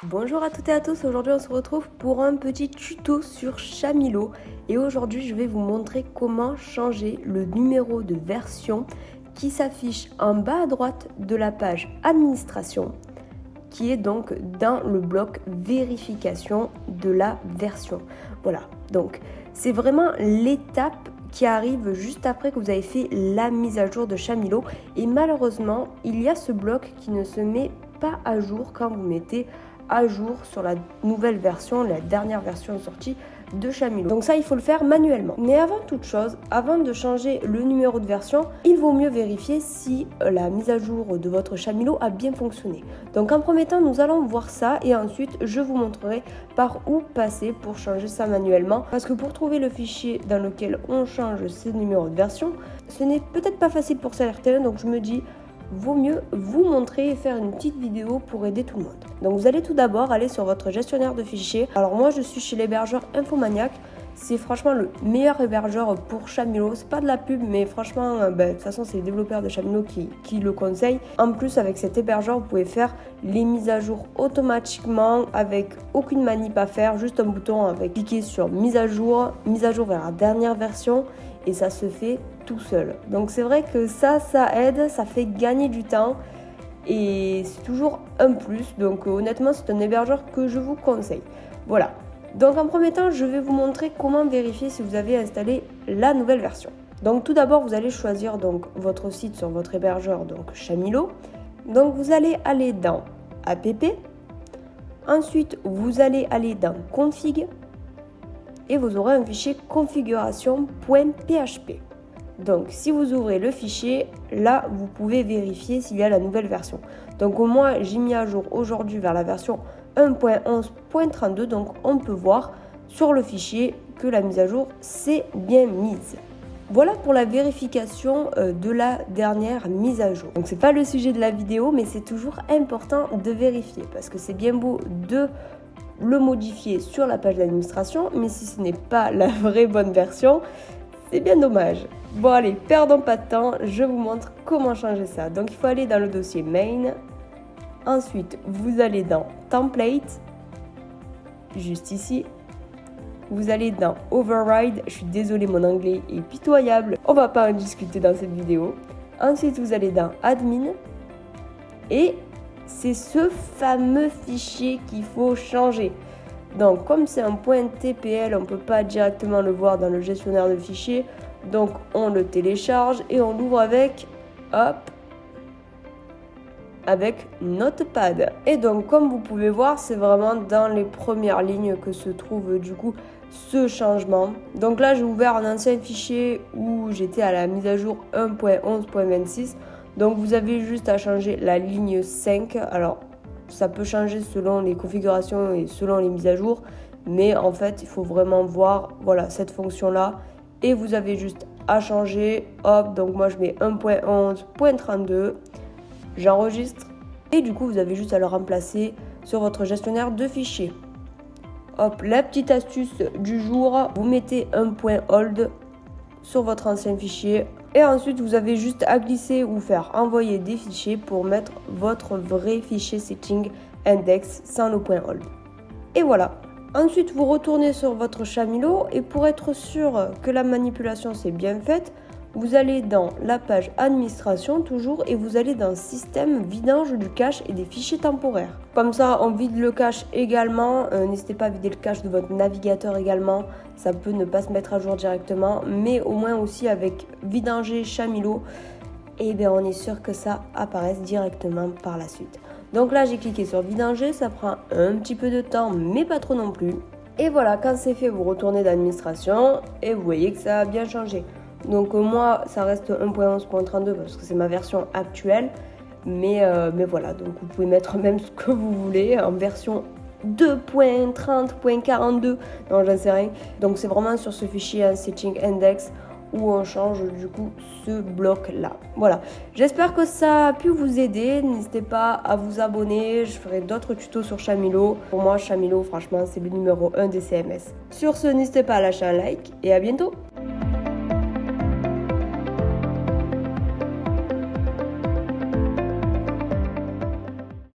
Bonjour à toutes et à tous, aujourd'hui on se retrouve pour un petit tuto sur Chamilo et aujourd'hui je vais vous montrer comment changer le numéro de version qui s'affiche en bas à droite de la page administration qui est donc dans le bloc vérification de la version. Voilà, donc c'est vraiment l'étape qui arrive juste après que vous avez fait la mise à jour de Chamilo et malheureusement il y a ce bloc qui ne se met pas à jour quand vous mettez à jour sur la nouvelle version, la dernière version sortie de Chamilo. Donc ça, il faut le faire manuellement. Mais avant toute chose, avant de changer le numéro de version, il vaut mieux vérifier si la mise à jour de votre Chamilo a bien fonctionné. Donc en premier temps, nous allons voir ça et ensuite, je vous montrerai par où passer pour changer ça manuellement. Parce que pour trouver le fichier dans lequel on change ce numéro de version, ce n'est peut-être pas facile pour certains, donc je me dis vaut mieux vous montrer et faire une petite vidéo pour aider tout le monde. Donc vous allez tout d'abord aller sur votre gestionnaire de fichiers. Alors moi je suis chez l'hébergeur Infomaniac. C'est franchement le meilleur hébergeur pour Chamilo. C'est pas de la pub, mais franchement, de toute façon, c'est les développeurs de Chamilo qui le conseillent. En plus, avec cet hébergeur, vous pouvez faire les mises à jour automatiquement avec aucune manip à faire. Juste un bouton avec cliquer sur mise à jour vers la dernière version et ça se fait tout seul. Donc c'est vrai que ça aide, ça fait gagner du temps et c'est toujours un plus. Donc honnêtement, c'est un hébergeur que je vous conseille. Voilà. Donc en premier temps, je vais vous montrer comment vérifier si vous avez installé la nouvelle version. Donc tout d'abord, vous allez choisir donc votre site sur votre hébergeur, donc Chamilo. Donc vous allez aller dans app. Ensuite, vous allez aller dans config et vous aurez un fichier configuration.php. Donc si vous ouvrez le fichier, là vous pouvez vérifier s'il y a la nouvelle version. Donc moi j'ai mis à jour aujourd'hui vers la version 1.11.32, donc on peut voir sur le fichier que la mise à jour s'est bien mise. Voilà pour la vérification de la dernière mise à jour. Donc c'est pas le sujet de la vidéo, mais c'est toujours important de vérifier parce que c'est bien beau de le modifier sur la page d'administration, mais si ce n'est pas la vraie bonne version, c'est bien dommage. Bon allez, perdons pas de temps, je vous montre comment changer ça. Donc il faut aller dans le dossier main, ensuite vous allez dans template, juste ici, vous allez dans override, je suis désolée mon anglais est pitoyable, on va pas en discuter dans cette vidéo. Ensuite vous allez dans admin et c'est ce fameux fichier qu'il faut changer. Donc comme c'est un .tpl, on ne peut pas directement le voir dans le gestionnaire de fichiers. Donc on le télécharge et on l'ouvre avec, avec Notepad. Et donc comme vous pouvez voir, c'est vraiment dans les premières lignes que se trouve du coup ce changement. Donc là j'ai ouvert un ancien fichier où j'étais à la mise à jour 1.11.26. Donc vous avez juste à changer la ligne 5. Alors ça peut changer selon les configurations et selon les mises à jour, mais en fait il faut vraiment voir voilà cette fonction là et vous avez juste à changer. Donc moi je mets 1.11.32, j'enregistre et du coup vous avez juste à le remplacer sur votre gestionnaire de fichiers. La petite astuce du jour, vous mettez un .hold sur votre ancien fichier et ensuite vous avez juste à glisser ou faire envoyer des fichiers pour mettre votre vrai fichier setting index sans le .hold. Et voilà. Ensuite vous retournez sur votre Chamilo et pour être sûr que la manipulation s'est bien faite, vous allez dans la page administration toujours et vous allez dans système vidange du cache et des fichiers temporaires. Comme ça on vide le cache également, n'hésitez pas à vider le cache de votre navigateur également, ça peut ne pas se mettre à jour directement, mais au moins aussi avec vidanger Chamilo, et bien on est sûr que ça apparaisse directement par la suite. Donc là j'ai cliqué sur vidanger, ça prend un petit peu de temps mais pas trop non plus. Et voilà, quand c'est fait vous retournez d'administration et vous voyez que ça a bien changé. Donc moi ça reste 1.11.32 parce que c'est ma version actuelle, mais voilà, donc vous pouvez mettre même ce que vous voulez en version 2.30.42, non j'en sais rien. Donc c'est vraiment sur ce fichier setting index où on change du coup ce bloc là. Voilà, j'espère que ça a pu vous aider, n'hésitez pas à vous abonner, je ferai d'autres tutos sur Chamilo. Pour moi Chamilo franchement c'est le numéro 1 des CMS. Sur ce, n'hésitez pas à lâcher un like et à bientôt.